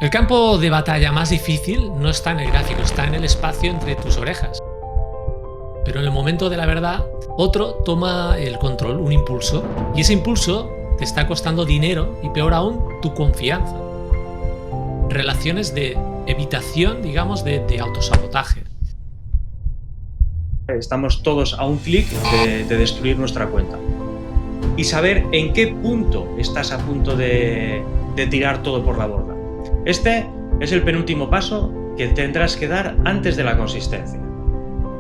El campo de batalla más difícil no está en el gráfico, está en el espacio entre tus orejas. Pero en el momento de la verdad, otro toma el control, un impulso, y ese impulso te está costando dinero y peor aún, tu confianza. Relaciones de evitación, digamos, de autosabotaje. Estamos todos a un clic de destruir nuestra cuenta. Y saber en qué punto estás a punto de tirar todo por la borda. Este es el penúltimo paso que tendrás que dar antes de la consistencia.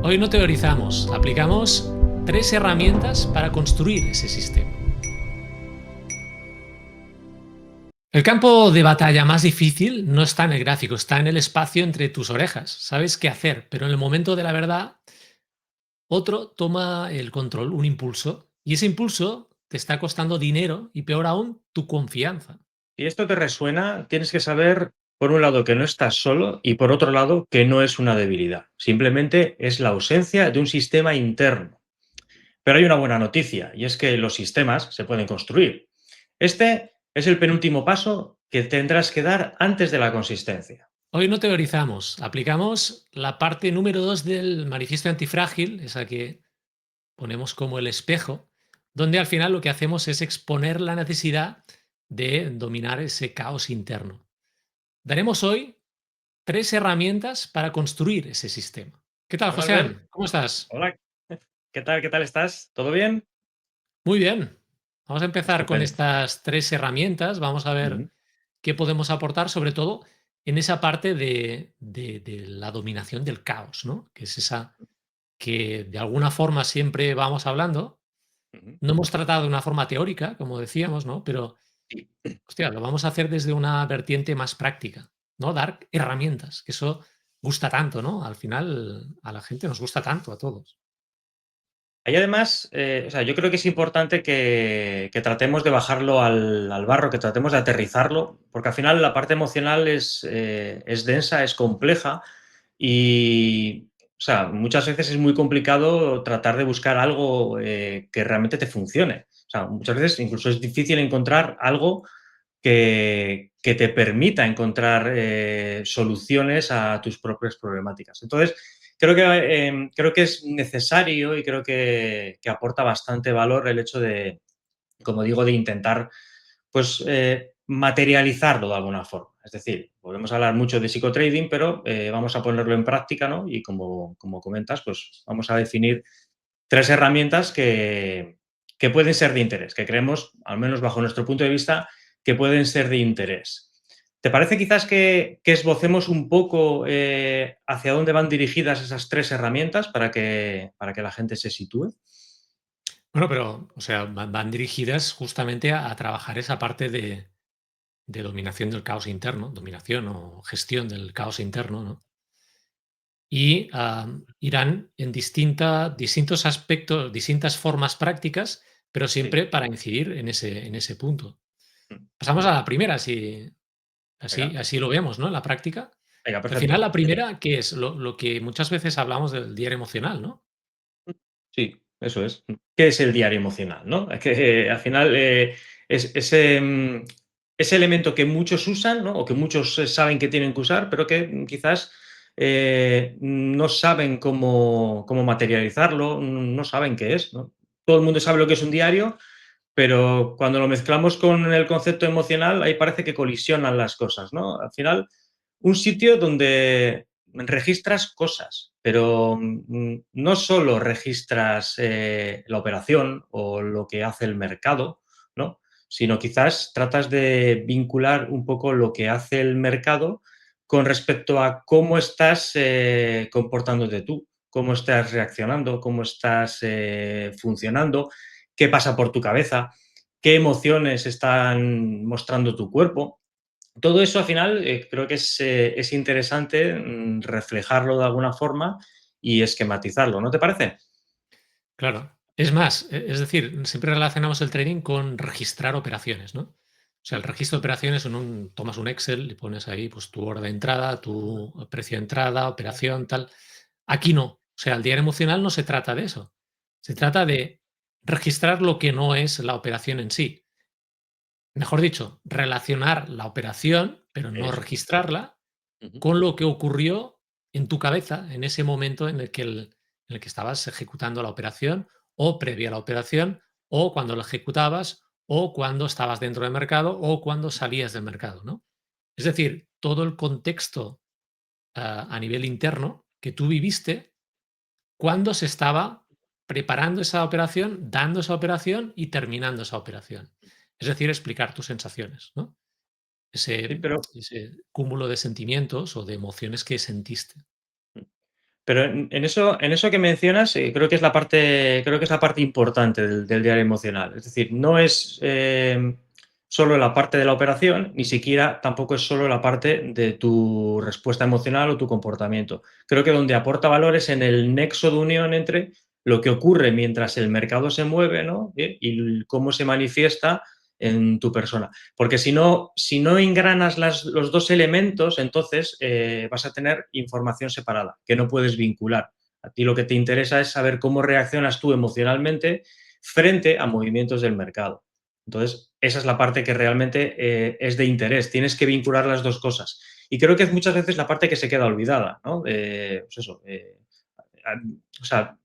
Hoy no teorizamos, aplicamos 3 herramientas para construir ese sistema. El campo de batalla más difícil no está en el gráfico, está en el espacio entre tus orejas. Sabes qué hacer, pero en el momento de la verdad, otro toma el control, un impulso, y ese impulso te está costando dinero y peor aún, tu confianza. Si esto te resuena, tienes que saber, por un lado, que no estás solo y por otro lado, que no es una debilidad. Simplemente es la ausencia de un sistema interno. Pero hay una buena noticia, y es que los sistemas se pueden construir. Este es el penúltimo paso que tendrás que dar antes de la consistencia. Hoy no teorizamos, aplicamos la parte número 2 del manifiesto antifrágil, esa que ponemos como el espejo, donde al final lo que hacemos es exponer la necesidad de dominar ese caos interno. Daremos hoy 3 herramientas para construir ese sistema. ¿Qué tal, Hola Albert, Joséan? ¿Cómo estás? hola, ¿qué tal? ¿Qué tal estás? ¿Todo bien? Muy bien. Vamos a empezar con Estupendo. estas 3 herramientas. Vamos a ver Ujú, qué podemos aportar, sobre todo en esa parte de la dominación del caos, ¿no? Que es esa que de alguna forma siempre vamos hablando. ujú. No hemos tratado de una forma teórica, como decíamos, ¿no? Pero, Sí. hostia, lo vamos a hacer desde una vertiente más práctica, ¿no? Dar herramientas, que eso gusta tanto, ¿no? Al final a la gente nos gusta tanto, a todos. Hay además, o sea, yo creo que es importante que tratemos de bajarlo al barro, que tratemos de aterrizarlo, porque al final la parte emocional es densa, es compleja y, o sea, muchas veces es muy complicado tratar de buscar algo que realmente te funcione. O sea, muchas veces incluso es difícil encontrar algo que te permita encontrar soluciones a tus propias problemáticas. Entonces, creo que es necesario y creo que aporta bastante valor el hecho de, como digo, de intentar pues, materializarlo de alguna forma. Es decir, podemos hablar mucho de psicotrading, pero vamos a ponerlo en práctica, ¿no? Y como comentas, pues vamos a definir 3 herramientas que pueden ser de interés, que creemos, al menos bajo nuestro punto de vista, que pueden ser de interés. ¿Te parece quizás que esbocemos un poco hacia dónde van dirigidas esas 3 herramientas para que la gente se sitúe? Bueno, pero, o sea, van dirigidas justamente a trabajar esa parte de dominación del caos interno, dominación o gestión del caos interno, ¿no? Y irán en distintos aspectos, distintas formas prácticas, pero Sí. siempre para incidir en ese punto. Mm. Pasamos a la primera, si Venga, así lo vemos, ¿no? En la práctica. venga, Al final, perfecto. la primera, ¿qué es? Lo que muchas veces hablamos del diario emocional, ¿no? Sí, eso es. ¿Qué es el diario emocional, no? Es que al final es ese elemento que muchos usan, ¿no? O que muchos saben que tienen que usar, pero que quizás no saben cómo materializarlo, no saben qué es, ¿no? Todo el mundo sabe lo que es un diario, pero cuando lo mezclamos con el concepto emocional, ahí parece que colisionan las cosas, ¿no? Al final, un sitio donde registras cosas, pero no solo registras la operación o lo que hace el mercado, ¿no? Sino quizás tratas de vincular un poco lo que hace el mercado con respecto a cómo estás comportándote tú, cómo estás reaccionando, cómo estás funcionando, qué pasa por tu cabeza, qué emociones están mostrando tu cuerpo. Todo eso al final creo que es interesante reflejarlo de alguna forma y esquematizarlo, ¿no te parece? Claro. Es más, es decir, siempre relacionamos el trading con registrar operaciones, ¿no? O sea, el registro de operaciones tomas un Excel y pones ahí pues, tu hora de entrada, tu precio de entrada, operación, tal. Aquí no. O sea, el diario emocional no se trata de eso. Se trata de registrar lo que no es la operación en sí. mejor dicho, relacionar la operación, pero no Eso. registrarla, Ujú. con lo que ocurrió en tu cabeza en ese momento en el que estabas ejecutando la operación, o previa a la operación, o cuando la ejecutabas, o cuando estabas dentro del mercado, o cuando salías del mercado, ¿no? Es decir, todo el contexto, a nivel interno que tú viviste cuando se estaba preparando esa operación, dando esa operación y terminando esa operación. Es decir, explicar tus sensaciones, ¿no? Sí, Ese ese cúmulo de sentimientos o de emociones que sentiste. pero en eso que mencionas, creo que es la parte importante del diario emocional. Es decir, no es, solo la parte de la operación, ni siquiera tampoco es solo la parte de tu respuesta emocional o tu comportamiento. Creo que donde aporta valor es en el nexo de unión entre lo que ocurre mientras el mercado se mueve, ¿no? Y cómo se manifiesta en tu persona. Porque si no engranas los dos elementos, entonces vas a tener información separada, que no puedes vincular. A ti lo que te interesa es saber cómo reaccionas tú emocionalmente frente a movimientos del mercado. Entonces, esa es la parte que realmente es de interés. Tienes que vincular las dos cosas. Y creo que es muchas veces la parte que se queda olvidada, ¿no? Pues eso, o sea,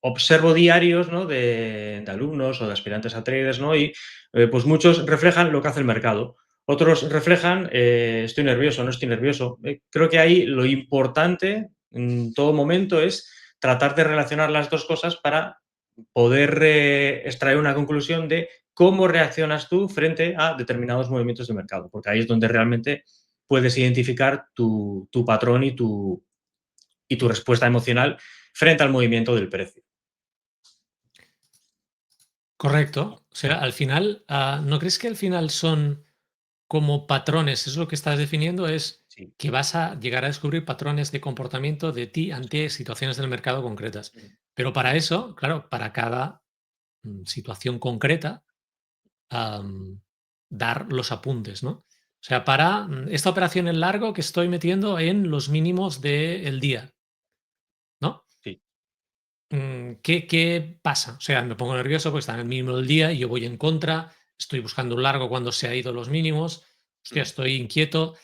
observo diarios, ¿no? de alumnos o de aspirantes a traders, ¿no? Y pues muchos reflejan lo que hace el mercado. Otros reflejan, estoy nervioso, no estoy nervioso. Creo que ahí lo importante en todo momento es tratar de relacionar las dos cosas para poder extraer una conclusión de cómo reaccionas tú frente a determinados movimientos de mercado, porque ahí es donde realmente puedes identificar tu patrón y tu respuesta emocional frente al movimiento del precio. Correcto. O sea, al final, ¿no crees que al final son como patrones? Es lo que estás definiendo, es Sí. que vas a llegar a descubrir patrones de comportamiento de ti ante situaciones del mercado concretas. Pero para eso, claro, para cada situación concreta, am, dar los apuntes, ¿no? O sea, para esta operación en largo que estoy metiendo en los mínimos del día, ¿no? Sí. ¿Qué pasa? O sea, me pongo nervioso porque está en el mínimo del día y yo voy en contra, estoy buscando un largo cuando se ha ido los mínimos, hostia, Mm, estoy inquieto.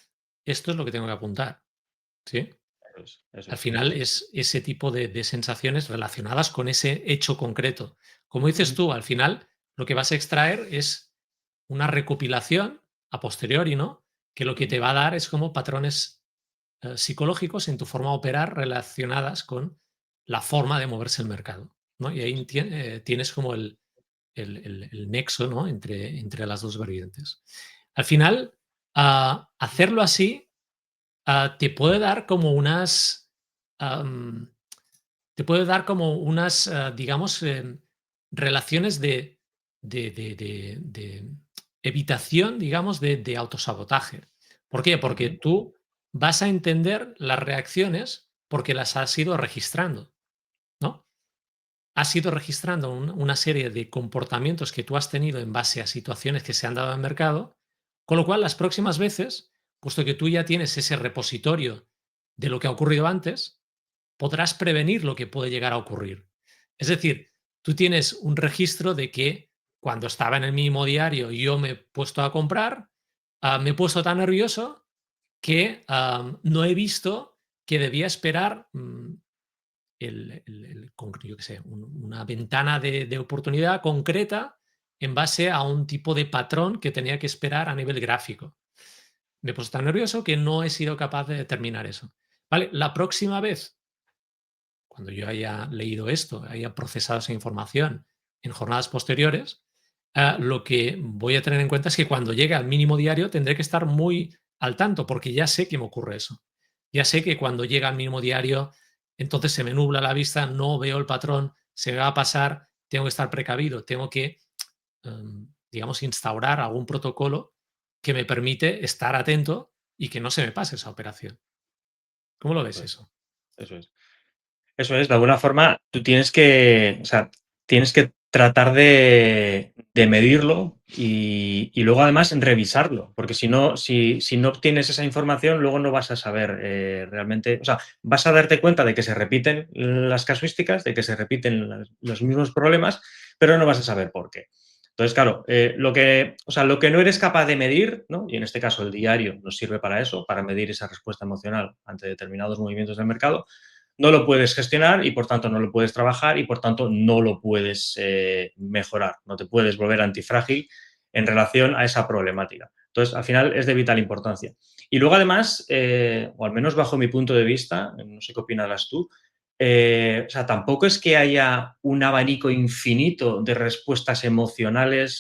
Esto es lo que tengo que apuntar, ¿sí? Eso es, eso Al es, eso final es. es ese tipo de sensaciones relacionadas con ese hecho concreto. Como dices Ujú, tú, al final lo que vas a extraer es una recopilación a posteriori, ¿no? Que lo que ujú. te va a dar es como patrones psicológicos en tu forma de operar relacionadas con la forma de moverse el mercado, ¿no? Y Eso ahí es. tienes como el nexo, ¿no? Entre las dos variantes. Al final, hacerlo así te puede dar como unas, am, te puede dar como unas, digamos, relaciones de evitación, digamos, de autosabotaje. ¿Por qué? Porque Ujú, tú vas a entender las reacciones porque las has ido registrando, ¿no? Has ido registrando una serie de comportamientos que tú has tenido en base a situaciones que se han dado en el mercado, con lo cual las próximas veces, puesto que tú ya tienes ese repositorio de lo que ha ocurrido antes, podrás prevenir lo que puede llegar a ocurrir. Es decir, tú tienes un registro de que cuando estaba en el mínimo diario yo me he puesto a comprar, me he puesto tan nervioso que no he visto que debía esperar yo qué sé, una ventana de oportunidad concreta en base a un tipo de patrón que tenía que esperar a nivel gráfico. Me he puesto tan nervioso que no he sido capaz de determinar eso. Vale, la próxima vez cuando yo haya leído esto, haya procesado esa información en jornadas posteriores, lo que voy a tener en cuenta es que cuando llegue al mínimo diario tendré que estar muy al tanto porque ya sé que me ocurre eso. Ya sé que cuando llega al mínimo diario, entonces se me nubla la vista, no veo el patrón, se me va a pasar, tengo que estar precavido, tengo que, digamos, instaurar algún protocolo que me permite estar atento y que no se me pase esa operación. ¿Cómo lo ves Eso es, eso? eso es. Eso es, de alguna forma, tú tienes que, o sea, tienes que tratar de medirlo y luego además revisarlo, porque si no obtienes esa información, luego no vas a saber realmente, o sea, vas a darte cuenta de que se repiten las casuísticas, de que se repiten los mismos problemas, pero no vas a saber por qué. Entonces, claro, lo que no eres capaz de medir, ¿no? Y en este caso el diario nos sirve para eso, para medir esa respuesta emocional ante determinados movimientos del mercado, no lo puedes gestionar y por tanto no lo puedes trabajar y por tanto no lo puedes mejorar, no te puedes volver antifrágil en relación a esa problemática. Entonces, al final es de vital importancia. Y luego, además, o al menos bajo mi punto de vista, no sé qué opinarás tú, o sea, tampoco es que haya un abanico infinito de respuestas emocionales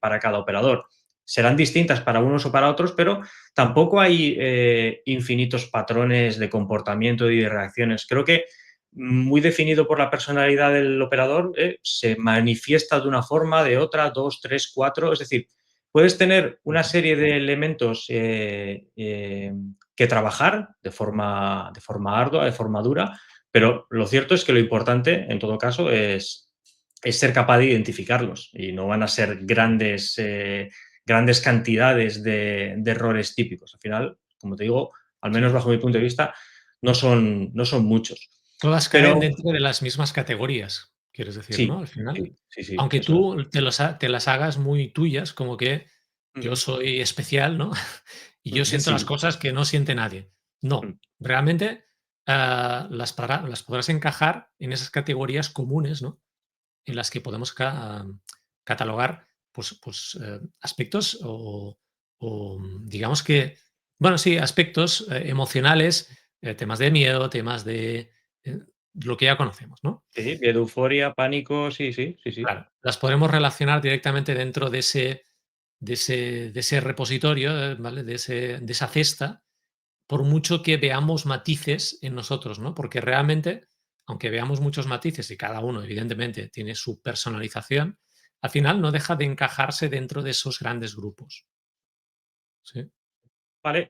para cada operador. Serán distintas para unos o para otros, pero tampoco hay infinitos patrones de comportamiento y de reacciones. Creo que muy definido por la personalidad del operador, se manifiesta de una forma, de otra, dos, tres, cuatro. Es decir, puedes tener una serie de elementos que trabajar de forma ardua, de forma dura, pero lo cierto es que lo importante, en todo caso, es ser capaz de identificarlos y no van a ser grandes cantidades de errores típicos. Al final, como te digo, al menos Sí. bajo mi punto de vista, no son muchos. Todas caen Pero dentro de las mismas categorías, quieres decir, ¿no? sí, Al final, sí, sí, sí, aunque eso es. tú te las hagas muy tuyas, como que yo Ujú. soy especial, ¿no? Y yo siento las Sí. cosas que no siente nadie. Mm. No, realmente, las podrás encajar en esas categorías comunes, ¿no? En las que podemos catalogar, aspectos digamos que, bueno, sí, aspectos, emocionales, temas de miedo, temas de, eh, lo que ya conocemos, ¿no? Sí, de euforia, pánico, sí, sí, sí, sí. Claro, las podemos relacionar directamente dentro de ese repositorio, ¿vale? De esa cesta, por mucho que veamos matices en nosotros, ¿no? Porque realmente, aunque veamos muchos matices y cada uno, evidentemente, tiene su personalización, al final no deja de encajarse dentro de esos grandes grupos. Sí, Vale,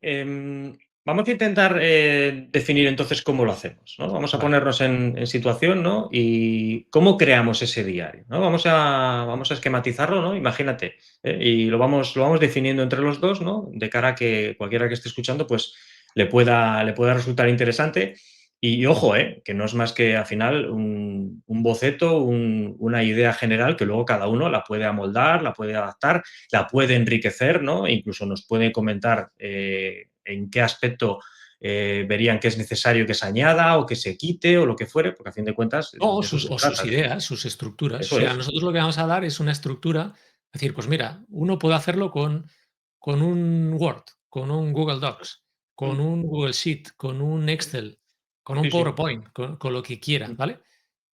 vamos a intentar definir entonces cómo lo hacemos, ¿no? Vamos a vale. ponernos en situación, ¿no? Y cómo creamos ese diario, ¿no? Vamos a esquematizarlo, ¿no? Imagínate, y lo vamos definiendo entre los dos, ¿no? De cara a que cualquiera que esté escuchando, pues le pueda resultar interesante. Y ojo, que no es más que al final un boceto, una idea general que luego cada uno la puede amoldar, la puede adaptar, la puede enriquecer, ¿no? E incluso nos puede comentar en qué aspecto verían que es necesario que se añada o que se quite o lo que fuere, porque a fin de cuentas O de eso sus, se o sus trata. ideas, sus estructuras. O Eso sea, es. nosotros lo que vamos a dar es una estructura, es decir, pues mira, uno puede hacerlo con un Word, con un Google Docs, con Mm, un Google Sheet, con un Excel, con un sí, sí. PowerPoint, con lo que quiera, Mm, ¿vale?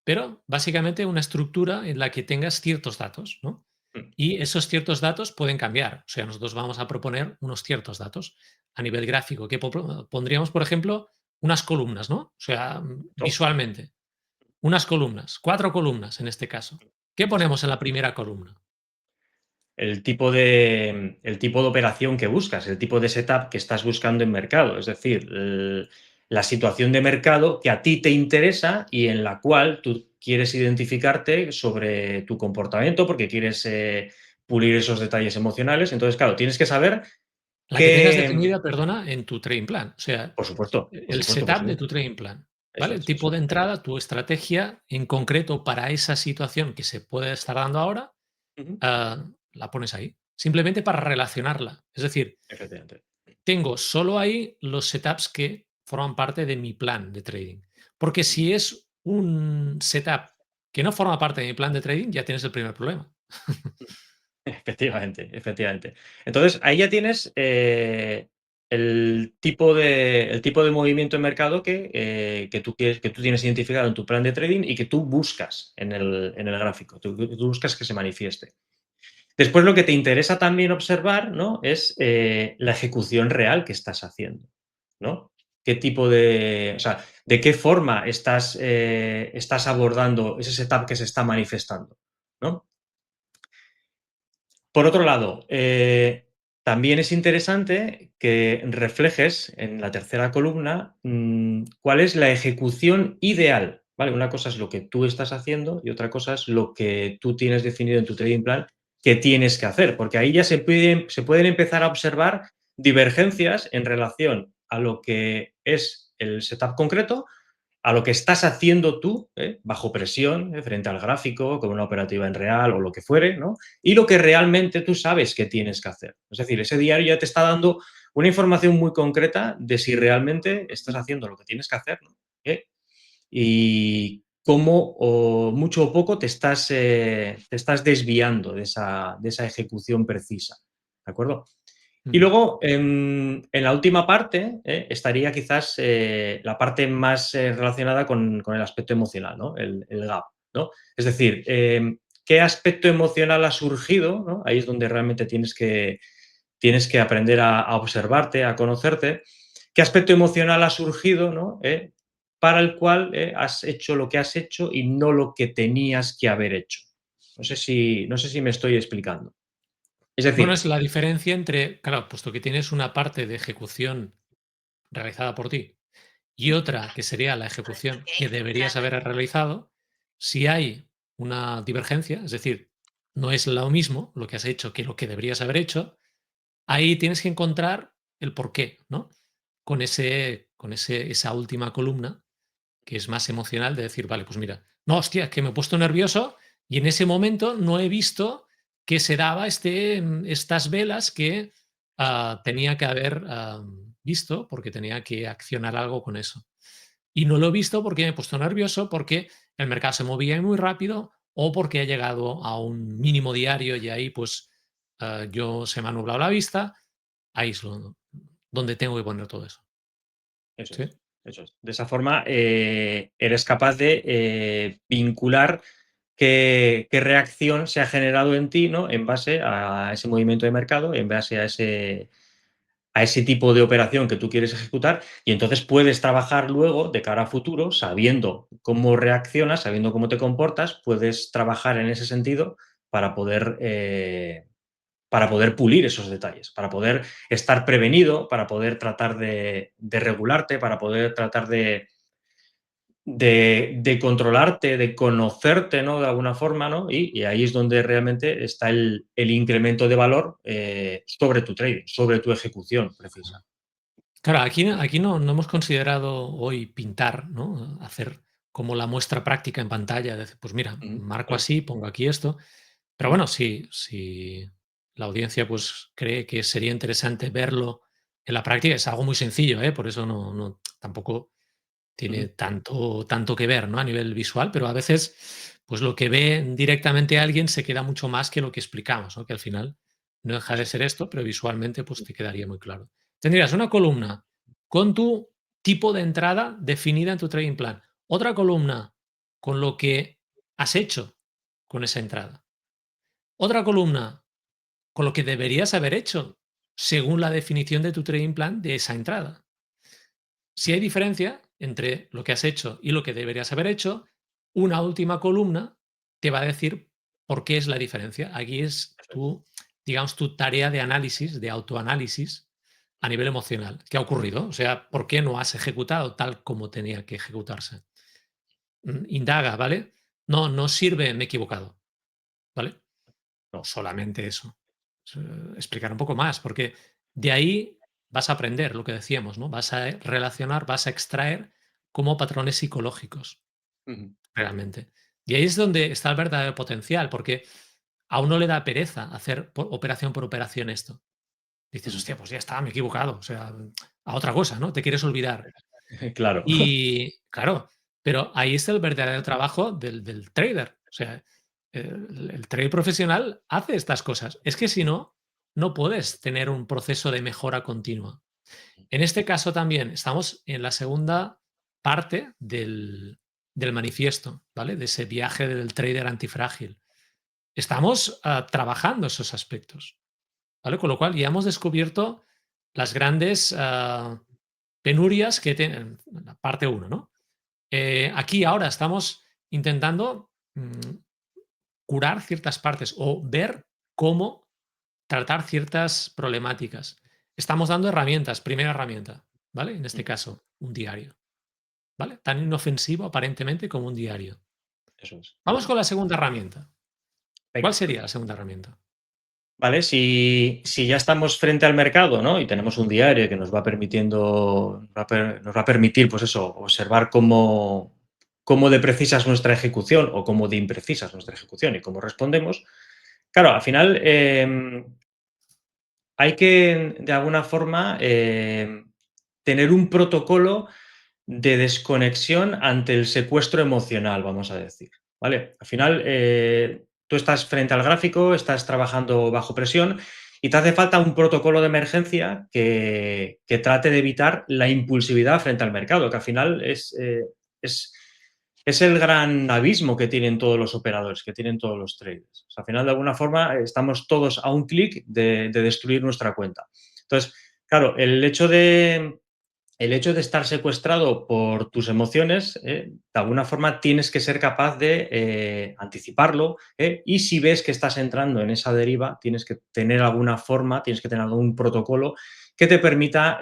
Pero básicamente una estructura en la que tengas ciertos datos, ¿no? mm. Y esos ciertos datos pueden cambiar. O sea, nosotros vamos a proponer unos ciertos datos a nivel gráfico, que pondríamos, por ejemplo, unas columnas, ¿no? O sea, Oh, visualmente, unas columnas, 4 columnas en este caso. ¿Qué eso ponemos es. en la primera columna? El tipo de operación que buscas, el tipo de setup que estás buscando en mercado. Es decir, la situación de mercado que a ti te interesa y en la cual tú quieres identificarte sobre tu comportamiento porque quieres pulir esos detalles emocionales. Entonces, claro, tienes que saber La que tengas que, definida, perdona, en tu trading plan. O sea, por supuesto, por el supuesto, por setup de tu supuesto. trading plan, ¿vale? Eso El es, tipo eso de es. entrada, tu estrategia en concreto para esa situación que se puede estar dando ahora, Ujú. la pones ahí. Simplemente para relacionarla. Es decir, Efectivamente. tengo solo ahí los setups que forman parte de mi plan de trading. Porque si es un setup que no forma parte de mi plan de trading, ya tienes el primer problema. Efectivamente, efectivamente. Entonces, ahí ya tienes el tipo de movimiento de mercado que tú tienes identificado en tu plan de trading y que tú buscas en el gráfico, tú buscas que se manifieste. Después, lo que te interesa también observar, ¿no? Es la ejecución real que estás haciendo, ¿no? O sea, de qué forma estás abordando ese setup que se está manifestando, ¿no? Por otro lado, también es interesante que reflejes en la tercera columna cuál es la ejecución ideal, ¿vale? Una cosa es lo que tú estás haciendo y otra cosa es lo que tú tienes definido en tu trading plan que tienes que hacer, porque ahí ya se pueden empezar a observar divergencias en relación a lo que es el setup concreto a lo que estás haciendo tú, bajo presión, frente al gráfico, con una operativa en real o lo que fuere, ¿no? Y lo que realmente tú sabes que tienes que hacer. Es decir, ese diario ya te está dando una información muy concreta de si realmente estás haciendo lo que tienes que hacer, ¿no? Y cómo, o mucho o poco, te estás desviando de esa ejecución precisa. ¿De acuerdo? Y Mm. luego, en la última parte, estaría quizás la parte más relacionada con el aspecto emocional, ¿no? El gap, ¿no? Es decir, ¿qué aspecto emocional ha surgido? ¿No? Ahí es donde realmente tienes que aprender a observarte, a conocerte. ¿Qué aspecto emocional ha surgido, ¿no? Para el cual has hecho lo que has hecho y no lo que tenías que haber hecho? No sé si me estoy explicando. Es Bueno, decir, es la diferencia entre, claro, puesto que tienes una parte de ejecución realizada por ti y otra que sería la ejecución que deberías haber realizado, si hay una divergencia, es decir, no es lo mismo lo que has hecho que lo que deberías haber hecho, ahí tienes que encontrar el porqué, ¿no? Con esa última columna que es más emocional de decir, vale, pues mira, no, hostia, que me he puesto nervioso y en ese momento no he visto que se daba estas velas que tenía que haber visto porque tenía que accionar algo con eso. Y no lo he visto porque me he puesto nervioso, porque el mercado se movía muy rápido o porque he llegado a un mínimo diario y ahí pues yo se me ha nublado la vista, ahí es donde tengo que poner todo eso. eso ¿Sí? es, eso es. De esa forma, eres capaz de vincular qué reacción se ha generado en ti, ¿no? En base a ese movimiento de mercado, en base a ese tipo de operación que tú quieres ejecutar, y entonces puedes trabajar luego de cara a futuro, sabiendo cómo reaccionas, sabiendo cómo te comportas, puedes trabajar en ese sentido para para poder pulir esos detalles, para poder estar prevenido, para poder tratar de regularte, para poder tratar de controlarte, de conocerte, ¿no? De alguna forma, ¿no? Y ahí es donde realmente está el incremento de valor sobre tu trading, sobre tu ejecución precisa. Claro, aquí no hemos considerado hoy pintar, ¿no? Hacer como la muestra práctica en pantalla, de decir, pues mira, Ujú, marco claro. así, pongo aquí esto. Pero Ujú, bueno, si la audiencia pues cree que sería interesante verlo en la práctica, es algo muy sencillo, ¿eh? Por eso tampoco tiene ujú, tanto que ver, ¿no? A nivel visual, pero a veces, pues lo que ve directamente alguien se queda mucho más que lo que explicamos, ¿no? Que al final no deja de eso ser esto, pero visualmente pues te quedaría muy claro. Tendrías una columna con tu tipo de entrada definida en tu trading plan. Otra columna con lo que has hecho con esa entrada. Otra columna con lo que deberías haber hecho según la definición de tu trading plan de esa entrada. Si hay diferencia entre lo que has hecho y lo que deberías haber hecho, una última columna te va a decir por qué es la diferencia. Aquí es es. digamos, tu tarea de análisis, de autoanálisis a nivel emocional. ¿Qué ha ocurrido? O sea, ¿por qué no has ejecutado tal como tenía que ejecutarse? Indaga, ¿vale? No, no sirve, me he equivocado, ¿vale? No. Solamente eso. Explicar un poco más, porque de ahí vas a aprender lo que decíamos, ¿no? Vas a relacionar, vas a extraer como patrones psicológicos, Ujú, realmente. Y ahí es donde está el verdadero potencial, porque a uno le da pereza hacer operación por operación esto. Dices, ujú. hostia, pues ya está, me he equivocado. O sea, a otra cosa, ¿no? Te quieres olvidar. Claro. Y claro, pero ahí está el verdadero trabajo del trader. O sea, el trader profesional hace estas cosas. Es que si no, no puedes tener un proceso de mejora continua. En este caso también estamos en la segunda parte del manifiesto, ¿vale? De ese viaje del trader antifrágil. Estamos trabajando esos aspectos, ¿vale? Con lo cual ya hemos descubierto las grandes penurias que tienen la parte uno, ¿no? Aquí ahora estamos intentando curar ciertas partes o ver cómo tratar ciertas problemáticas. Estamos dando herramientas, primera herramienta, ¿vale? En este Ujú, caso, un diario, ¿vale? Tan inofensivo aparentemente como un diario. eso es. Vamos con la segunda herramienta. ¿Cuál Venga. sería la segunda herramienta? ¿vale? Si ya estamos frente al mercado, ¿no? Y tenemos un diario que nos va permitiendo, nos va a permitir, pues eso, observar cómo de precisa es nuestra ejecución o cómo de imprecisa es nuestra ejecución y cómo respondemos. Claro, al final hay que, de alguna forma, tener un protocolo de desconexión ante el secuestro emocional, vamos a decir, ¿vale? Al final, tú estás frente al gráfico, estás trabajando bajo presión y te hace falta un protocolo de emergencia que trate de evitar la impulsividad frente al mercado, que al final es, es el gran abismo que tienen todos los operadores, que tienen todos los traders. O sea, al final, de alguna forma, estamos todos a un clic de destruir nuestra cuenta. Entonces, claro, el hecho de estar secuestrado por tus emociones, de alguna forma tienes que ser capaz de anticiparlo, y si ves que estás entrando en esa deriva, tienes que tener alguna forma, tienes que tener algún protocolo que te permita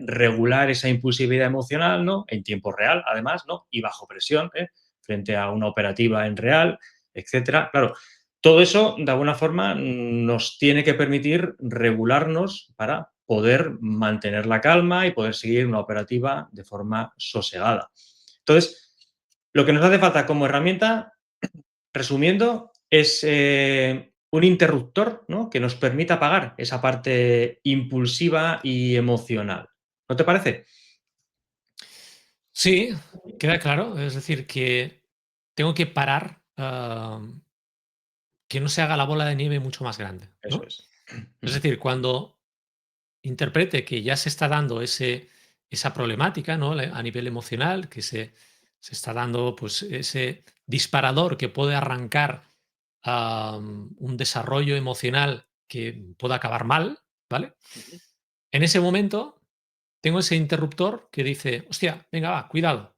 regular esa impulsividad emocional, ¿no? En tiempo real, además, ¿no? Y bajo presión, frente a una operativa en real, etcétera. Claro, todo eso, de alguna forma, nos tiene que permitir regularnos para poder mantener la calma y poder seguir una operativa de forma sosegada. Entonces, lo que nos hace falta como herramienta, resumiendo, es un interruptor, ¿no? Que nos permita apagar esa parte impulsiva y emocional. ¿No te parece? Sí, queda claro. Es decir, que tengo que parar, que no se haga la bola de nieve mucho más grande, Eso ¿no? es. Es decir, cuando interprete que ya se está dando esa problemática, ¿no? A nivel emocional, que se está dando pues, ese disparador que puede arrancar un desarrollo emocional que pueda acabar mal, ¿vale? Ujú, En ese momento tengo ese interruptor que dice, hostia, venga, va, cuidado,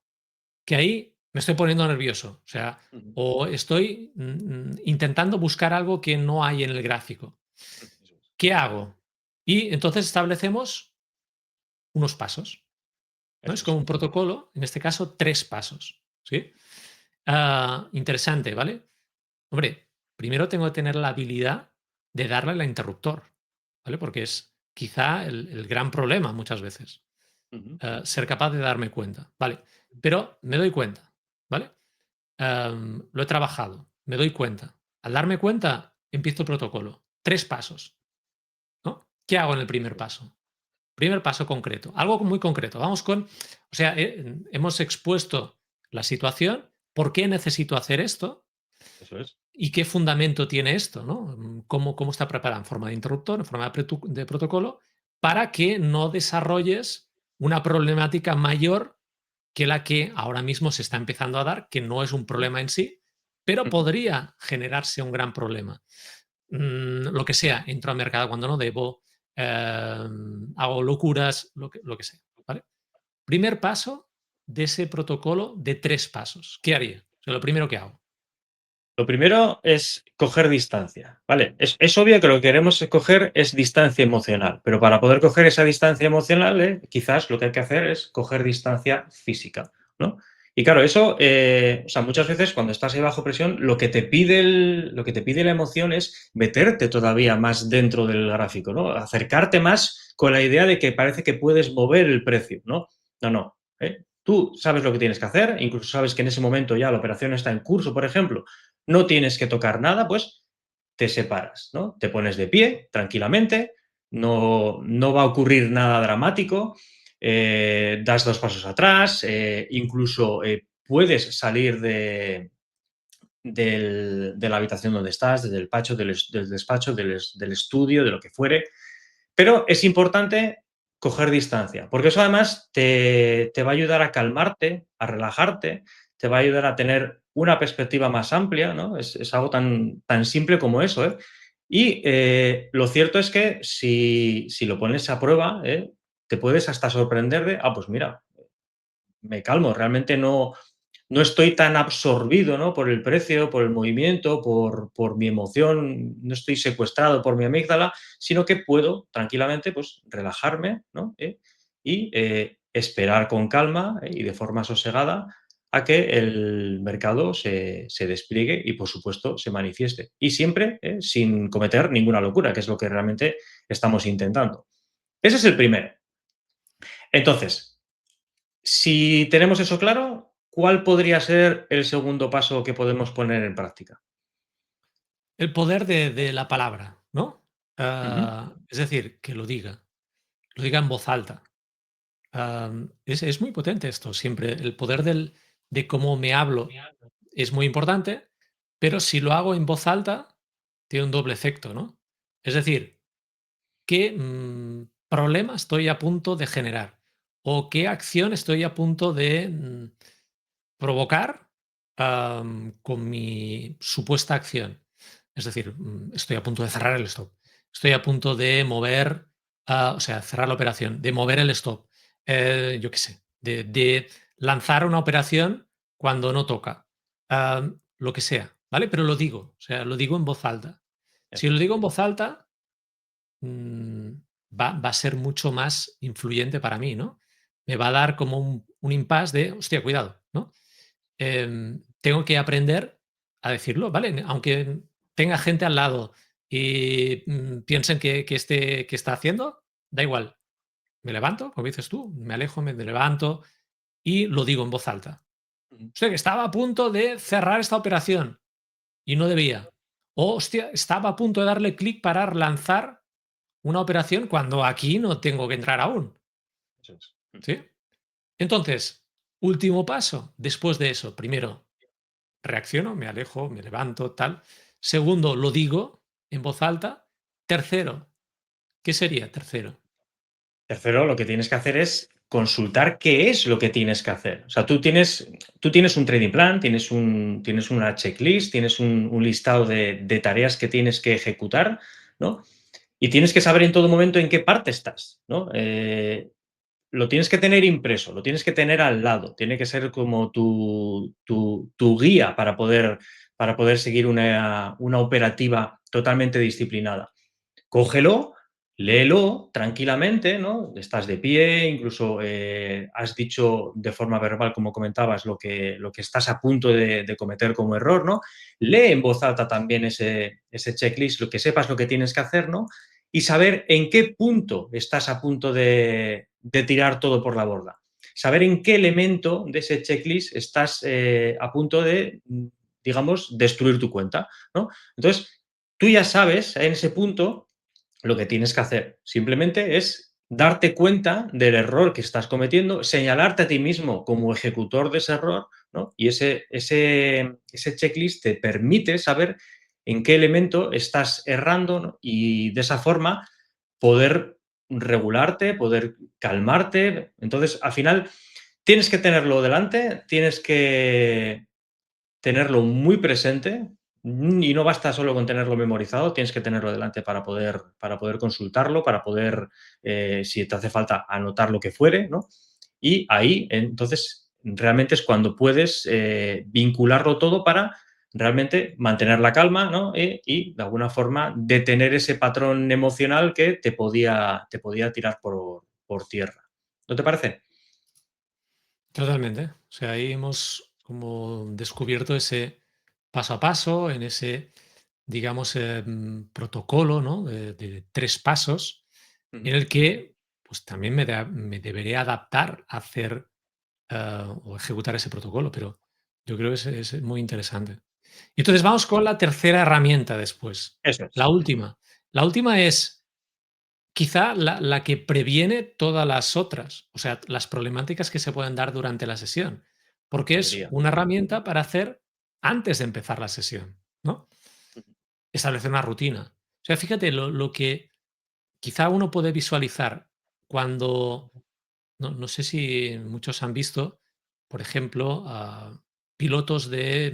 que ahí me estoy poniendo nervioso, o sea, ujú, o estoy intentando buscar algo que no hay en el gráfico. eso es. ¿Qué hago? Y entonces establecemos unos pasos, ¿no? Eso Es es. como un protocolo, en este caso 3 pasos, ¿sí? Interesante, ¿vale? Hombre, primero tengo que tener la habilidad de darle al interruptor, ¿vale? Porque es quizá el gran problema muchas veces, Ujú, ser capaz de darme cuenta, ¿vale? Pero me doy cuenta, ¿vale? Lo he trabajado, me doy cuenta. Al darme cuenta, empiezo el protocolo. 3 pasos, ¿no? ¿Qué hago en el primer eso es. paso? Primer paso concreto, algo muy concreto. Vamos con, o sea, hemos expuesto la situación, por qué necesito hacer esto Eso es. y qué fundamento tiene esto, ¿no? ¿Cómo está preparado en forma de interruptor, en forma de protocolo, para que no desarrolles una problemática mayor que la que ahora mismo se está empezando a dar, que no es un Ujú, problema en sí, pero ujú. podría generarse un gran problema. Lo que sea, entro al mercado cuando no debo, hago locuras, lo que sea, ¿vale? Primer paso de ese protocolo de 3 pasos. ¿Qué haría? O sea, lo primero que hago. Lo primero es coger distancia, ¿vale? Es obvio que lo que queremos coger es distancia emocional, pero para poder coger esa distancia emocional, quizás lo que hay que hacer es coger distancia física, ¿no? Y claro, eso, o sea, muchas veces cuando estás ahí bajo presión, lo que te pide la emoción es meterte todavía más dentro del gráfico, ¿no? Acercarte más con la idea de que parece que puedes mover el precio, ¿no? No, no. Tú sabes lo que tienes que hacer, incluso sabes que en ese momento ya la operación está en curso, por ejemplo, no tienes que tocar nada, pues te separas, ¿no? Te pones de pie tranquilamente, no va a ocurrir nada dramático, das 2 pasos atrás, incluso puedes salir de la habitación donde estás, del despacho, del estudio, de lo que fuere, pero es importante coger distancia, porque eso además te va a ayudar a calmarte, a relajarte, te va a ayudar a tener una perspectiva más amplia, ¿no? Es algo tan simple como eso, ¿eh? Y lo cierto es que si lo pones a prueba, te puedes hasta sorprender de, pues mira, me calmo, realmente no estoy tan absorbido, ¿no? Por el precio, por el movimiento, por mi emoción, no estoy secuestrado por mi amígdala, sino que puedo tranquilamente pues, relajarme, ¿no? Y esperar con calma y de forma sosegada a que el mercado se despliegue y, por supuesto, se manifieste. Y siempre sin cometer ninguna locura, que es lo que realmente estamos intentando. Ese es el primero. Entonces, si tenemos eso claro, ¿cuál podría ser el segundo paso que podemos poner en práctica? El poder de la palabra, ¿no? Ujú. Es decir, que lo diga en voz alta. Es muy potente esto siempre. El poder de cómo me hablo es muy importante, pero si lo hago en voz alta, tiene un doble efecto, ¿no? Es decir, ¿qué problema estoy a punto de generar? ¿O qué acción estoy a punto de provocar con mi supuesta acción? Es decir, estoy a punto de cerrar el stop. Estoy a punto de mover, o sea, cerrar la operación, de mover el stop. Yo qué sé, de lanzar una operación cuando no toca. Lo que sea, ¿vale? Pero lo digo, o sea, lo digo en voz alta. Si Eso lo es. digo en voz alta, mm, va a ser mucho más influyente para mí, ¿no? Me va a dar como un impasse de, hostia, cuidado, ¿no? Tengo que aprender a decirlo, ¿vale? Aunque tenga gente al lado y piensen que está haciendo, da igual. Me levanto, como dices tú, me alejo, me levanto y lo digo en voz alta. Ujú. O sea, que estaba a punto de cerrar esta operación y no debía. O, hostia, estaba a punto de darle clic para lanzar una operación cuando aquí no tengo que entrar aún. Eso es. ¿Sí? Entonces, último paso, después de eso, primero, reacciono, me alejo, me levanto, tal. Segundo, lo digo en voz alta. Tercero, ¿qué sería tercero? Tercero, lo que tienes que hacer es consultar qué es lo que tienes que hacer. O sea, tú tienes un trading plan, tienes una checklist, tienes un listado de tareas que tienes que ejecutar, ¿no? Y tienes que saber en todo momento en qué parte estás, ¿no? Lo tienes que tener impreso, lo tienes que tener al lado, tiene que ser como tu guía para poder seguir una operativa totalmente disciplinada. Cógelo, léelo tranquilamente, ¿no? Estás de pie, incluso has dicho de forma verbal, como comentabas, lo que estás a punto de cometer como error, ¿no? Lee en voz alta también ese checklist, lo que sepas lo que tienes que hacer, ¿no? Y saber en qué punto estás a punto de tirar todo por la borda. Saber en qué elemento de ese checklist estás a punto de, digamos, destruir tu cuenta, ¿no? Entonces, tú ya sabes en ese punto lo que tienes que hacer. Simplemente es darte cuenta del error que estás cometiendo, señalarte a ti mismo como ejecutor de ese error, ¿no? Y ese checklist te permite saber en qué elemento estás errando, ¿no? Y de esa forma poder regularte, poder calmarte. Entonces, al final, tienes que tenerlo delante, tienes que tenerlo muy presente, y no basta solo con tenerlo memorizado, tienes que tenerlo delante para poder consultarlo, para poder, si te hace falta, anotar lo que fuere, ¿no? Y ahí, entonces, realmente es cuando puedes vincularlo todo para realmente mantener la calma, ¿no? Y de alguna forma detener ese patrón emocional que te podía tirar por tierra. ¿No te parece? Totalmente. O sea, ahí hemos como descubierto ese paso a paso, en ese, digamos, protocolo, ¿no? De 3 pasos, Ujú. en el que pues también me deberé adaptar a hacer o ejecutar ese protocolo, pero yo creo que es muy interesante. Y entonces vamos con la tercera herramienta después, Eso la es. última. La última es quizá la que previene todas las otras, o sea, las problemáticas que se pueden dar durante la sesión, porque es Debería. una herramienta para hacer antes de empezar la sesión, ¿no? Ujú. Establecer una rutina. O sea, fíjate lo que quizá uno puede visualizar cuando no sé si muchos han visto, por ejemplo, a pilotos de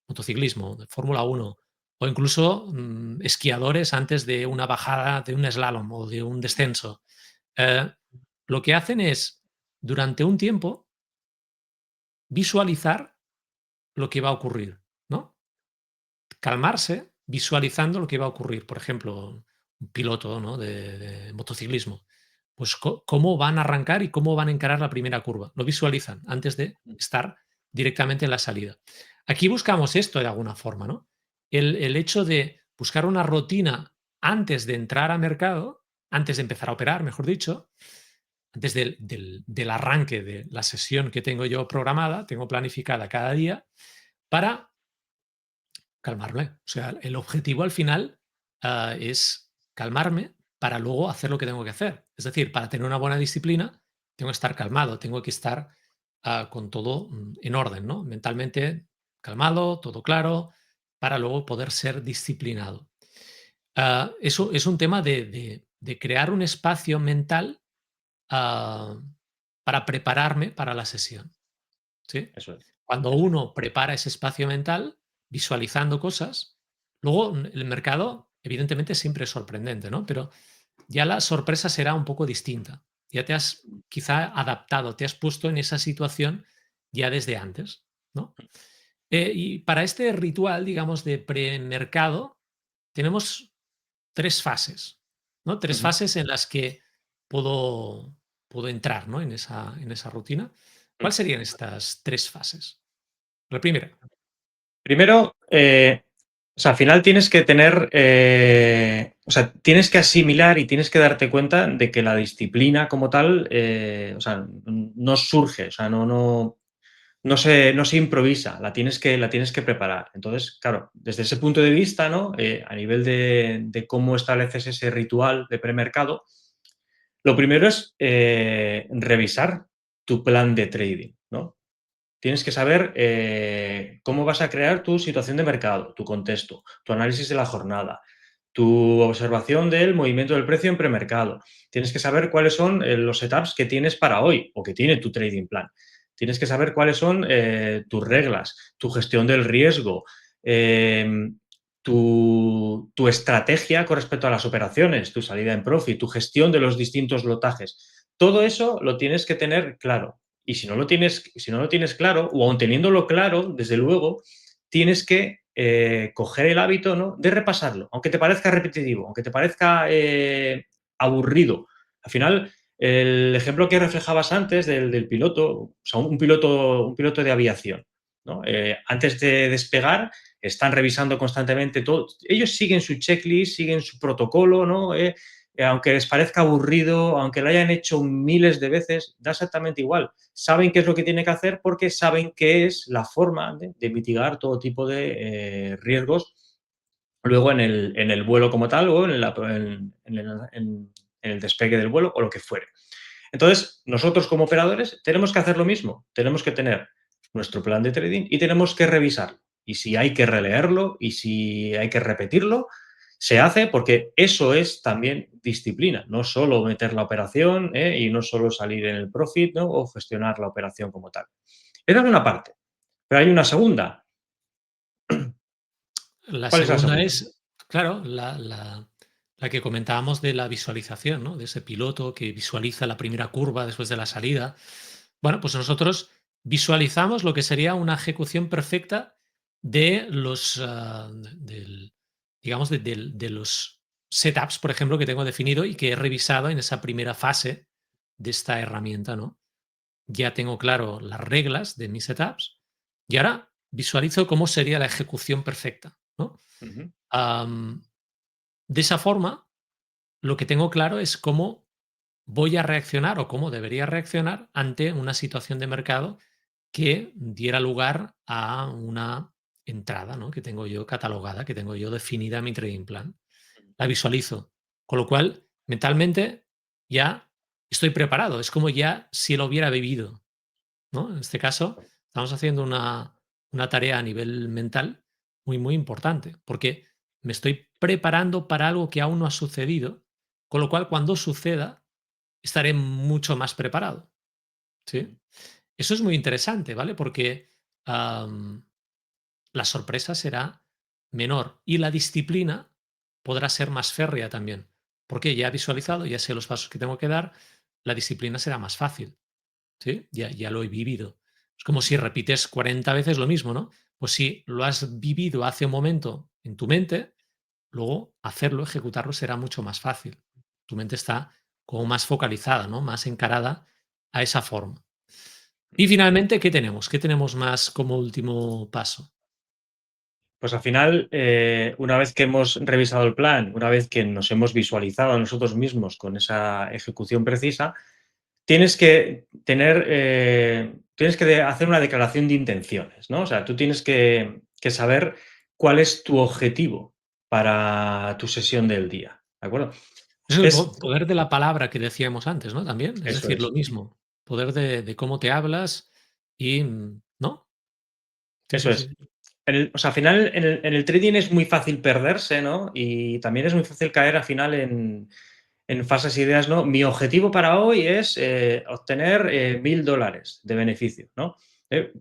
motociclismo, de Fórmula 1, o incluso esquiadores antes de una bajada de un slalom o de un descenso. Eh, lo que hacen es, durante un tiempo, visualizar lo que va a ocurrir, ¿no? Calmarse visualizando lo que va a ocurrir. Por ejemplo, un piloto, ¿no? de motociclismo. pues cómo van a arrancar y cómo van a encarar la primera curva. Lo visualizan antes de estar directamente en la salida. Aquí buscamos esto de alguna forma, ¿no? El hecho de buscar una rutina antes de entrar a mercado, antes de empezar a operar, mejor dicho, antes del arranque de la sesión que tengo yo programada, tengo planificada cada día, para calmarme. O sea, el objetivo al final es calmarme para luego hacer lo que tengo que hacer. Es decir, para tener una buena disciplina, tengo que estar calmado, tengo que estar con todo en orden, ¿no? Mentalmente calmado, todo claro, para luego poder ser disciplinado. Eso es un tema de crear un espacio mental ah, para prepararme para la sesión. ¿Sí? Eso es. Cuando uno prepara ese espacio mental, visualizando cosas, luego el mercado, evidentemente, siempre es sorprendente, ¿no? Pero ya la sorpresa será un poco distinta. Ya te has quizá adaptado, te has puesto en esa situación ya desde antes, ¿no? Y para este ritual, digamos, de premercado, tenemos 3 fases, ¿no? 3 Ujú. fases en las que puedo, puedo entrar, ¿no? En esa rutina. ¿Cuáles serían estas 3 fases? La primera. Primero, o sea, al final tienes que tener, o sea, tienes que asimilar y tienes que darte cuenta de que la disciplina como tal, o sea, no surge, o sea, no se improvisa, la tienes que preparar. Entonces, claro, desde ese punto de vista, ¿no? A nivel de cómo estableces ese ritual de premercado, lo primero es revisar tu plan de trading, ¿no? Tienes que saber cómo vas a crear tu situación de mercado, tu contexto, tu análisis de la jornada, tu observación del movimiento del precio en premercado. Tienes que saber cuáles son los setups que tienes para hoy o que tiene tu trading plan. Tienes que saber cuáles son tus reglas, tu gestión del riesgo, eh, tu estrategia con respecto a las operaciones, tu salida en profit, tu gestión de los distintos lotajes. Todo eso lo tienes que tener claro. Y si no lo tienes claro, o aun teniéndolo claro, desde luego, tienes que coger el hábito, ¿no? De repasarlo, aunque te parezca repetitivo, aunque te parezca aburrido. Al final, el ejemplo que reflejabas antes del piloto, o sea, un piloto de aviación, ¿no? Antes de despegar, están revisando constantemente todo. Ellos siguen su checklist, siguen su protocolo, ¿no? Aunque les parezca aburrido, aunque lo hayan hecho miles de veces, da exactamente igual. Saben qué es lo que tienen que hacer porque saben qué es la forma de mitigar todo tipo de riesgos luego en el vuelo como tal o en el despegue del vuelo o lo que fuere. Entonces, nosotros como operadores tenemos que hacer lo mismo. Tenemos que tener nuestro plan de trading y tenemos que revisarlo. Y si hay que releerlo y si hay que repetirlo, se hace porque eso es también disciplina, no solo meter la operación y no solo salir en el profit, ¿no? O gestionar la operación como tal. Esa es una parte, pero hay una segunda. La ¿Cuál es la segunda segunda? es, claro, la que comentábamos de la visualización, ¿no? De ese piloto que visualiza la primera curva después de la salida. Bueno, pues nosotros visualizamos lo que sería una ejecución perfecta de los, digamos, de los setups, por ejemplo, que tengo definido y que he revisado en esa primera fase de esta herramienta, ¿no? Ya tengo claro las reglas de mis setups y ahora visualizo cómo sería la ejecución perfecta, ¿no? Ujú. Am, de esa forma, lo que tengo claro es cómo voy a reaccionar o cómo debería reaccionar ante una situación de mercado que diera lugar a una entrada, ¿no? Que tengo yo catalogada, que tengo yo definida en mi trading plan. La visualizo. Con lo cual, mentalmente ya estoy preparado. Es como ya si lo hubiera vivido, ¿no? En este caso, estamos haciendo una tarea a nivel mental muy, muy importante, porque me estoy preparando para algo que aún no ha sucedido, con lo cual cuando suceda estaré mucho más preparado, ¿sí? Eso es muy interesante, ¿vale? Porque la sorpresa será menor y la disciplina podrá ser más férrea también, porque ya he visualizado, ya sé los pasos que tengo que dar, la disciplina será más fácil. ¿Sí? Ya lo he vivido. Es como si repites 40 veces lo mismo, ¿no? Pues si lo has vivido hace un momento en tu mente, luego hacerlo, ejecutarlo será mucho más fácil. Tu mente está como más focalizada, ¿no? Más encarada a esa forma. Y finalmente, ¿qué tenemos? ¿Qué tenemos más como último paso? Pues al final, una vez que hemos revisado el plan, una vez que nos hemos visualizado a nosotros mismos con esa ejecución precisa, tienes que tener, tienes que hacer una declaración de intenciones, ¿no? O sea, tú tienes que saber cuál es tu objetivo para tu sesión del día, ¿de acuerdo? Es el Es, poder de la palabra que decíamos antes, ¿no? También, es eso decir, lo es, mismo, poder de cómo te hablas y, ¿no? Sí, eso sí, sí. es. O sea, al final en el trading es muy fácil perderse, ¿no? Y también es muy fácil caer al final en falsas ideas, ¿no? Mi objetivo para hoy es obtener $1000 de beneficio, ¿no?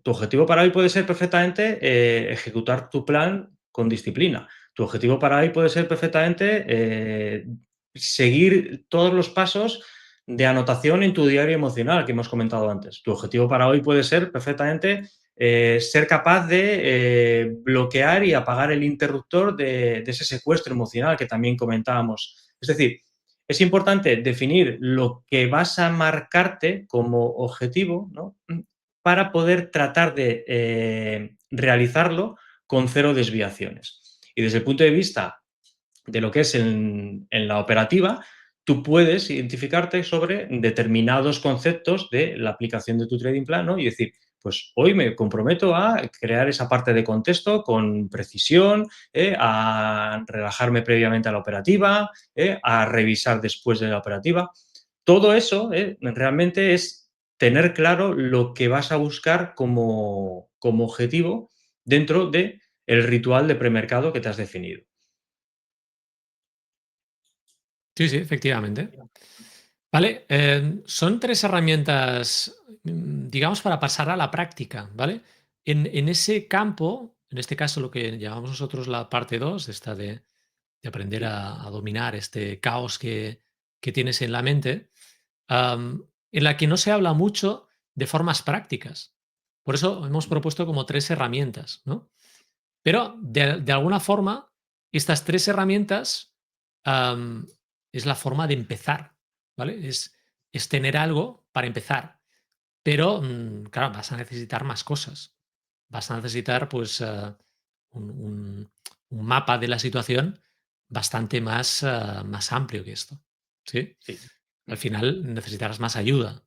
Tu objetivo para hoy puede ser perfectamente ejecutar tu plan con disciplina. Tu objetivo para hoy puede ser perfectamente seguir todos los pasos de anotación en tu diario emocional que hemos comentado antes. Tu objetivo para hoy puede ser perfectamente ser capaz de bloquear y apagar el interruptor de ese secuestro emocional que también comentábamos. Es decir, es importante definir lo que vas a marcarte como objetivo, ¿no? Para poder tratar de realizarlo con cero desviaciones. Y desde el punto de vista de lo que es en la operativa, tú puedes identificarte sobre determinados conceptos de la aplicación de tu trading plan, ¿no? Y decir, pues hoy me comprometo a crear esa parte de contexto con precisión, a relajarme previamente a la operativa, a revisar después de la operativa. Todo eso realmente es tener claro lo que vas a buscar como objetivo dentro del ritual de premercado que te has definido. Sí, sí, efectivamente. Vale, son 3 herramientas, digamos, para pasar a la práctica, ¿vale? En ese campo, en este caso, lo que llamamos nosotros la parte 2 esta de aprender Sí. a dominar este caos que tienes en la mente, en la que no se habla mucho de formas prácticas. Por eso hemos propuesto como 3 herramientas, ¿no? Pero de alguna forma, estas 3 herramientas, am, es la forma de empezar, ¿vale? Es tener algo para empezar, pero, claro, vas a necesitar más cosas. Vas a necesitar, pues, un un mapa de la situación bastante más, más amplio que esto, ¿sí? Sí. Al final necesitarás más ayuda.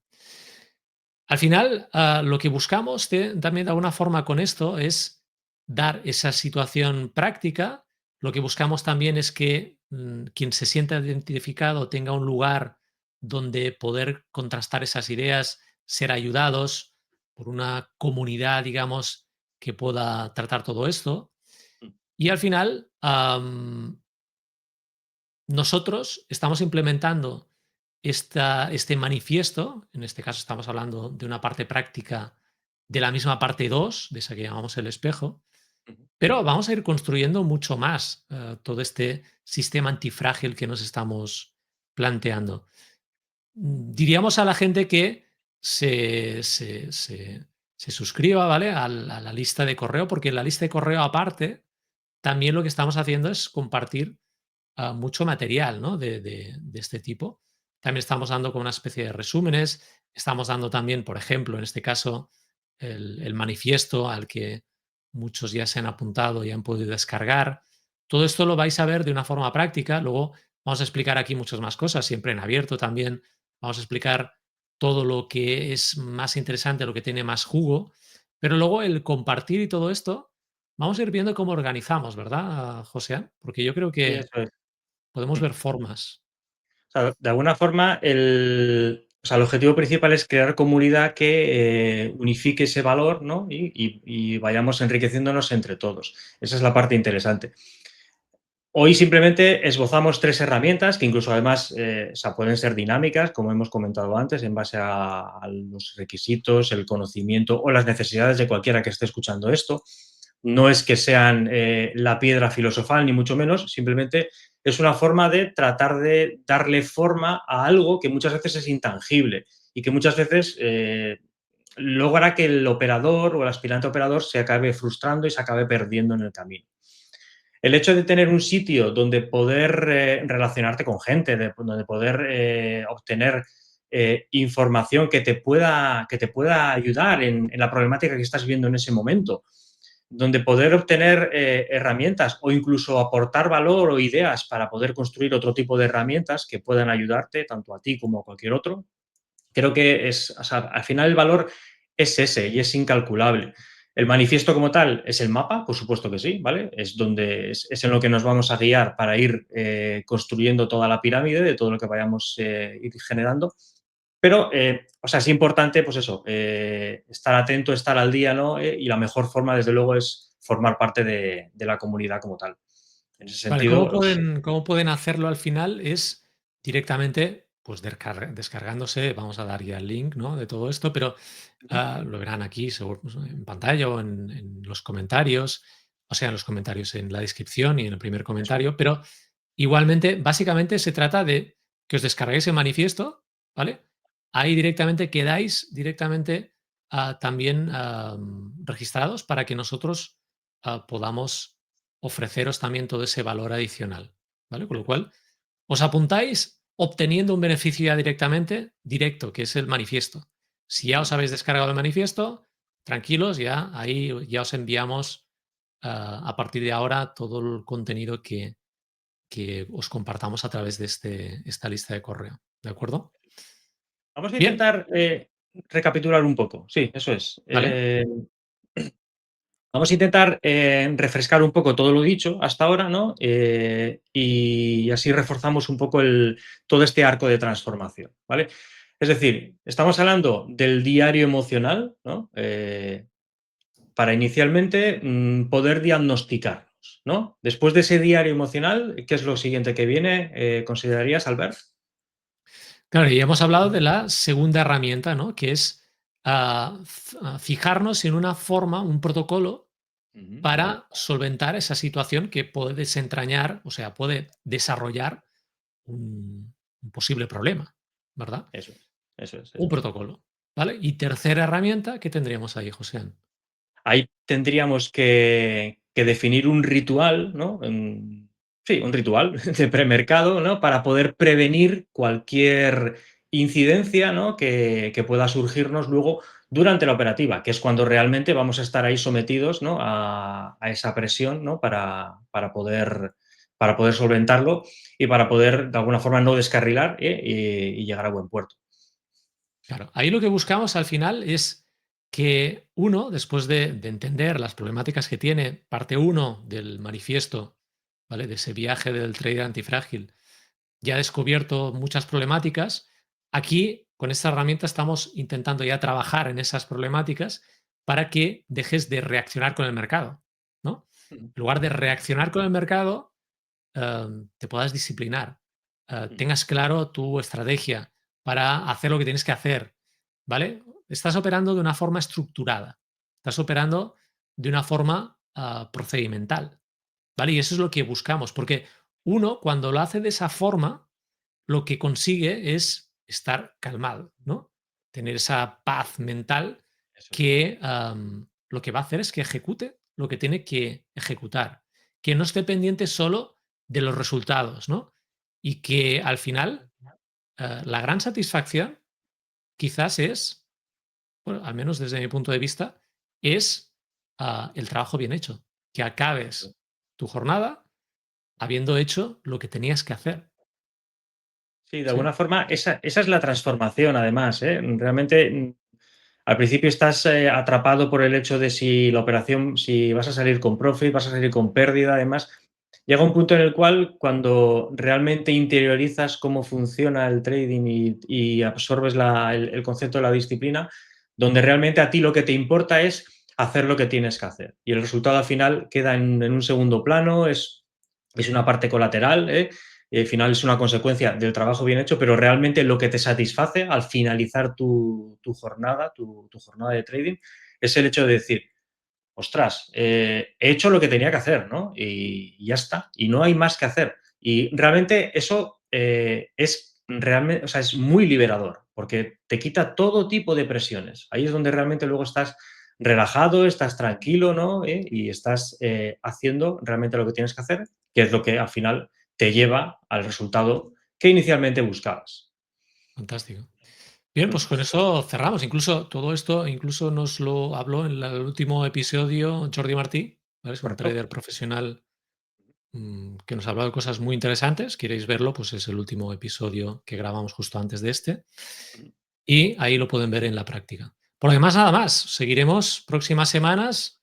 Al final, lo que buscamos también de alguna forma con esto es dar esa situación práctica. Lo que buscamos también es que quien se sienta identificado tenga un lugar donde poder contrastar esas ideas, ser ayudados por una comunidad, digamos, que pueda tratar todo esto. Y al final, nosotros estamos implementando este manifiesto, en este caso estamos hablando de una parte práctica de la misma parte 2 de esa que llamamos el espejo, Ujú. pero vamos a ir construyendo mucho más todo este sistema antifrágil que nos estamos planteando. Diríamos a la gente que se suscriba, ¿vale? A la lista de correo, porque en la lista de correo aparte, también lo que estamos haciendo es compartir mucho material, ¿no? De este tipo. También estamos dando como una especie de resúmenes, estamos dando también, por ejemplo, en este caso, el manifiesto al que muchos ya se han apuntado y han podido descargar. Todo esto lo vais a ver de una forma práctica. Luego vamos a explicar aquí muchas más cosas, siempre en abierto también. Vamos a explicar todo lo que es más interesante, lo que tiene más jugo. Pero luego el compartir y todo esto, vamos a ir viendo cómo organizamos, ¿verdad, José? Porque yo creo Sí, que eso es. podemos ver formas. O sea, de alguna forma, el objetivo principal es crear comunidad que unifique ese valor, ¿no? Y vayamos enriqueciéndonos entre todos. Esa es la parte interesante. Hoy simplemente esbozamos 3 herramientas que incluso además o sea, pueden ser dinámicas, como hemos comentado antes, en base a los requisitos, el conocimiento o las necesidades de cualquiera que esté escuchando esto. No es que sean la piedra filosofal, ni mucho menos, simplemente es una forma de tratar de darle forma a algo que muchas veces es intangible y que muchas veces logra que el operador o el aspirante operador se acabe frustrando y se acabe perdiendo en el camino. el hecho de tener un sitio donde poder relacionarte con gente, donde poder obtener información que te pueda ayudar en la problemática que estás viendo en ese momento, donde poder obtener herramientas o incluso aportar valor o ideas para poder construir otro tipo de herramientas que puedan ayudarte tanto a ti como a cualquier otro. Creo que o sea, al final el valor es ese y es incalculable. El manifiesto como tal es el mapa, por supuesto que sí, ¿vale? Es en lo que nos vamos a guiar para ir construyendo toda la pirámide de todo lo que vayamos ir generando. Pero, o sea, es importante, pues eso, estar atento, estar al día, ¿no? Y la mejor forma, desde luego, es formar parte de la comunidad como tal. En ese Vale, sentido, cómo pueden hacerlo al final? Es directamente, pues descargándose, vamos a dar ya el link, ¿no? De todo esto, pero lo verán aquí seguro, pues, en pantalla o en los comentarios, o sea, en los comentarios, en la descripción y en el primer eso. comentario, pero igualmente, básicamente se trata de que os descarguéis el manifiesto, ¿vale? Ahí directamente quedáis directamente también registrados para que nosotros podamos ofreceros también todo ese valor adicional, ¿vale? Con lo cual, os apuntáis obteniendo un beneficio ya directamente, directo, que es el manifiesto. Si ya os habéis descargado el manifiesto, tranquilos, ya ahí ya os enviamos a partir de ahora todo el contenido que os compartamos a través de esta lista de correo. ¿De acuerdo? Vamos a Bien, intentar recapitular un poco. Sí, eso es. ¿vale? Vamos a intentar refrescar un poco todo lo dicho hasta ahora, ¿no? Y así reforzamos un poco todo este arco de transformación, ¿vale? Es decir, estamos hablando del diario emocional, ¿no? Para inicialmente poder diagnosticarnos, ¿no? Después de ese diario emocional, ¿qué es lo siguiente que viene? ¿Considerarías, Albert? Claro, y hemos hablado de la segunda herramienta, ¿no? Que es fijarnos en una forma, un protocolo Ujú. para solventar esa situación que puede desentrañar, o sea, puede desarrollar un posible problema, ¿verdad? Eso es, eso es, Un eso es. protocolo, ¿vale? Y tercera herramienta, ¿qué tendríamos ahí, José? Ahí tendríamos que definir un ritual, ¿no? Sí, un ritual de premercado, ¿no? Para poder prevenir cualquier incidencia, ¿no? Que pueda surgirnos luego durante la operativa, que es cuando realmente vamos a estar ahí sometidos, ¿no? A esa presión, ¿no? Para poder solventarlo y para poder, de alguna forma, no descarrilar y llegar a buen puerto. Claro, ahí lo que buscamos al final es que uno, después de entender las problemáticas que tiene parte uno del manifiesto, ¿vale? De ese viaje del trader antifrágil, ya ha descubierto muchas problemáticas. Aquí, con esta herramienta, estamos intentando ya trabajar en esas problemáticas para que dejes de reaccionar con el mercado, ¿no? En lugar de reaccionar con el mercado, te puedas disciplinar, tengas claro tu estrategia para hacer lo que tienes que hacer, ¿vale? Estás operando de una forma estructurada, estás operando de una forma procedimental, ¿vale? Y eso es lo que buscamos, porque uno, cuando lo hace de esa forma, lo que consigue es estar calmado, ¿no? Tener esa paz mental Eso es. que lo que va a hacer es que ejecute lo que tiene que ejecutar, que no esté pendiente solo de los resultados, ¿no? Y que al final la gran satisfacción quizás es, bueno, al menos desde mi punto de vista, es el trabajo bien hecho, que acabes tu jornada habiendo hecho lo que tenías que hacer. Sí, de alguna ¿Sí? forma, esa es la transformación, además, ¿eh? Realmente, al principio estás atrapado por el hecho de si la operación, si vas a salir con profit, vas a salir con pérdida, además. Llega un punto en el cual, cuando realmente interiorizas cómo funciona el trading y absorbes el concepto de la disciplina, donde realmente a ti lo que te importa es hacer lo que tienes que hacer. Y el resultado al final queda en un segundo plano, es una parte colateral, ¿eh? Y al final es una consecuencia del trabajo bien hecho, pero realmente lo que te satisface al finalizar tu jornada, tu jornada de trading, es el hecho de decir, ostras, he hecho lo que tenía que hacer, ¿no? Y ya está, y no hay más que hacer. Y realmente eso es realmente, o sea, es muy liberador, porque te quita todo tipo de presiones. Ahí es donde realmente luego estás relajado, estás tranquilo, ¿no? Y estás haciendo realmente lo que tienes que hacer, que es lo que al final te lleva al resultado que inicialmente buscabas. Fantástico. Bien, Mm, pues con eso cerramos. Incluso todo esto, incluso nos lo habló en el último episodio Jordi Martí, ¿vale? Es un correcto. trader profesional que nos ha hablado de cosas muy interesantes. Queréis verlo, pues es el último episodio que grabamos justo antes de este. Mm, Y ahí lo pueden ver en la práctica. Por lo demás, nada más. Seguiremos próximas semanas,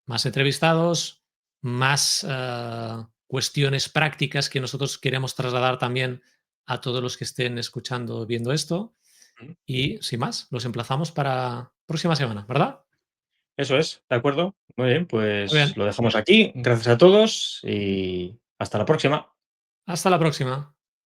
más entrevistados, más cuestiones prácticas que nosotros queremos trasladar también a todos los que estén escuchando o viendo esto. mm. Y sin más, los emplazamos para próxima semana, ¿verdad? Eso es, ¿de acuerdo? Muy bien, Muy pues bien. lo dejamos aquí. Gracias a todos y hasta la próxima. Hasta la próxima.